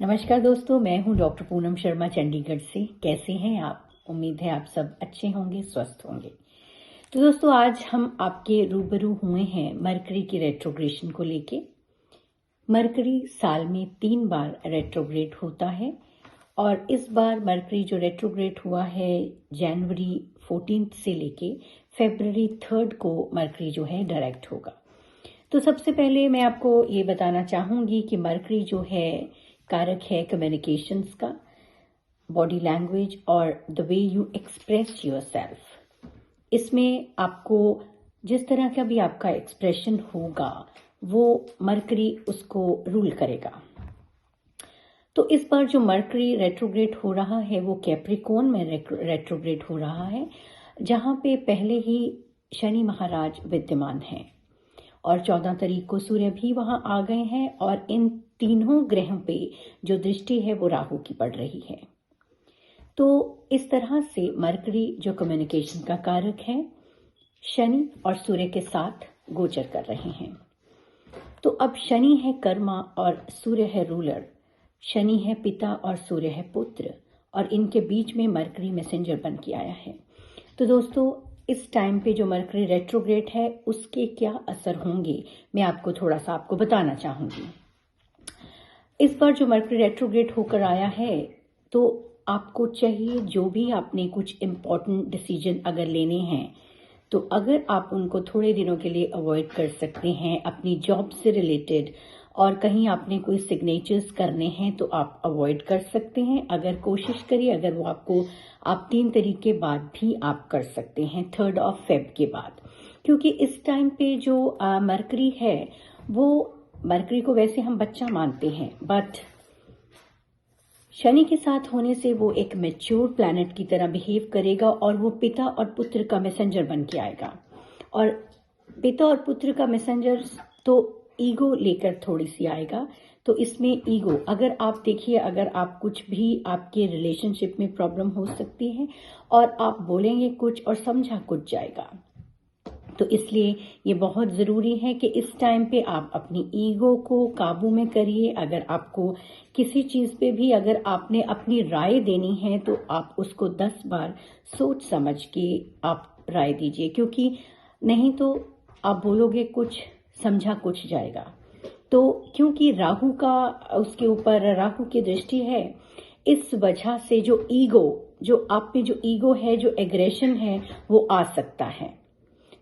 नमस्कार दोस्तों, मैं हूं डॉक्टर पूनम शर्मा चंडीगढ़ से। कैसे हैं आप? उम्मीद है आप सब अच्छे होंगे, स्वस्थ होंगे। तो दोस्तों, आज हम आपके रूबरू हुए हैं मरकरी की रेट्रोग्रेशन को लेके। मरकरी साल में 3 बार रेट्रोग्रेड होता है और इस बार मरकरी जो रेट्रोग्रेड हुआ है जनवरी 14 से लेके फरवरी 3 को मरकरी जो है डायरेक्ट होगा। तो सबसे पहले मैं आपको ये बताना चाहूंगी कि मरकरी जो है कारक है कम्युनिकेशंस का, बॉडी लैंग्वेज और the way you express yourself. इसमें आपको जिस तरह का भी आपका एक्सप्रेशन होगा वो मरकरी उसको रूल करेगा। तो इस बार जो मरकरी रेट्रोग्रेड हो रहा है वो कैप्रिकॉर्न में रेट्रोग्रेड हो रहा है, जहां पे पहले ही शनि महाराज विद्यमान हैं और 14 तारीख को सूर्य भी वहां आ गए हैं और इन तीनों ग्रहों पे जो दृष्टि है वो राहु की पड़ रही है। तो इस तरह से मरकरी जो कम्युनिकेशन का कारक है शनि और सूर्य के साथ गोचर कर रहे हैं। तो अब शनि है कर्मा और सूर्य है रूलर। शनि है पिता और सूर्य है पुत्र और इनके बीच में मरकरी मैसेंजर बन के आया है। तो दोस्तों, इस टाइम पे जो मरकरी रेट्रोग्रेड है उसके क्या असर होंगे मैं आपको थोड़ा सा बताना चाहूंगी। इस बार जो मरकरी रेट्रोग्रेड होकर आया है तो आपको चाहिए जो भी आपने कुछ इम्पोर्टेंट डिसीजन अगर लेने हैं तो अगर आप उनको थोड़े दिनों के लिए अवॉइड कर सकते हैं अपनी जॉब से रिलेटेड, और कहीं आपने कोई सिग्नेचर्स करने हैं तो आप अवॉइड कर सकते हैं। अगर कोशिश करिए, अगर वो आप 3 तारीख के बाद भी आप कर सकते हैं, 3 फेब के बाद, क्योंकि इस टाइम पे जो मरकरी है वो मरकरी को वैसे हम बच्चा मानते हैं, बट शनि के साथ होने से वो एक मैच्योर प्लैनेट की तरह बिहेव करेगा और वो पिता और पुत्र का मैसेंजर बन के आएगा। और पिता और पुत्र का मैसेंजर तो ईगो लेकर थोड़ी सी आएगा। तो इसमें ईगो, अगर आप देखिए, अगर आप कुछ भी आपके रिलेशनशिप में प्रॉब्लम हो सकती है और आप बोलेंगे कुछ और समझा कुछ जाएगा। तो इसलिए ये बहुत ज़रूरी है कि इस टाइम पे आप अपनी ईगो को काबू में करिए। अगर आपको किसी चीज़ पे भी अगर आपने अपनी राय देनी है तो आप उसको 10 बार सोच समझ के आप राय दीजिए, क्योंकि नहीं तो आप बोलोगे कुछ, समझा कुछ जाएगा। तो क्योंकि राहु का उसके ऊपर राहु की दृष्टि है, इस वजह से जो ईगो, जो आप में जो ईगो है, जो एग्रेशन है वो आ सकता है।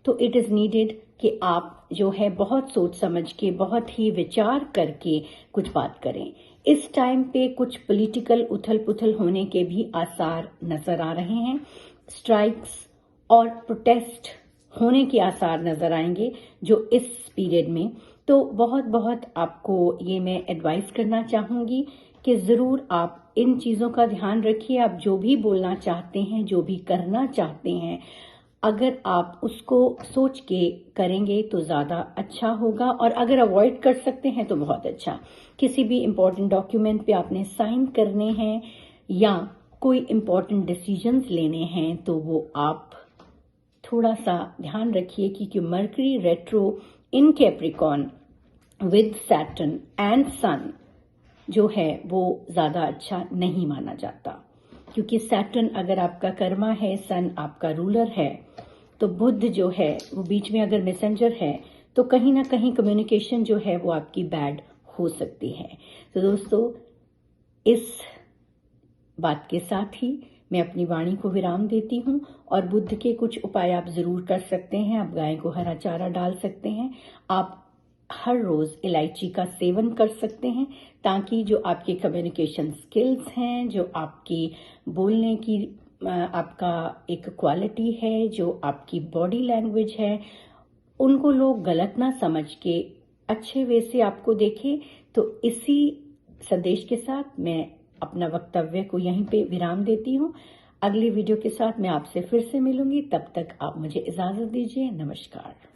तो इट इज़ नीडेड कि आप जो है बहुत सोच समझ के, बहुत ही विचार करके कुछ बात करें। इस टाइम पे कुछ पॉलिटिकल उथल पुथल होने के भी आसार नजर आ रहे हैं। स्ट्राइक्स और प्रोटेस्ट होने के आसार नजर आएंगे जो इस पीरियड में। तो बहुत आपको ये मैं एडवाइस करना चाहूंगी कि ज़रूर आप इन चीज़ों का ध्यान रखिए। आप जो भी बोलना चाहते हैं, जो भी करना चाहते हैं, अगर आप उसको सोच के करेंगे तो ज़्यादा अच्छा होगा, और अगर अवॉइड कर सकते हैं तो बहुत अच्छा। किसी भी इम्पोर्टेंट डॉक्यूमेंट पे आपने साइन करने हैं या कोई इम्पोर्टेंट डिसीजंस लेने हैं तो वो आप थोड़ा सा ध्यान रखिए, क्योंकि Mercury retro in Capricorn with Saturn and Sun जो है वो ज़्यादा अच्छा नहीं माना जाता। क्योंकि सैटर्न अगर आपका कर्मा है, सन आपका रूलर है, तो बुध जो है वो बीच में अगर मैसेंजर है तो कहीं ना कहीं कम्युनिकेशन जो है वो आपकी बैड हो सकती है। तो दोस्तों, इस बात के साथ ही मैं अपनी वाणी को विराम देती हूँ। और बुध के कुछ उपाय आप जरूर कर सकते हैं। आप गाय को हरा चारा डाल सकते हैं। आप हर रोज इलायची का सेवन कर सकते हैं, ताकि जो आपके कम्युनिकेशन स्किल्स हैं, जो आपकी बोलने की आपका एक क्वालिटी है, जो आपकी बॉडी लैंग्वेज है, उनको लोग गलत ना समझ के अच्छे वे से आपको देखें। तो इसी संदेश के साथ मैं अपना वक्तव्य को यहीं पे विराम देती हूँ। अगली वीडियो के साथ मैं आपसे फिर से मिलूंगी। तब तक आप मुझे इजाजत दीजिए। नमस्कार।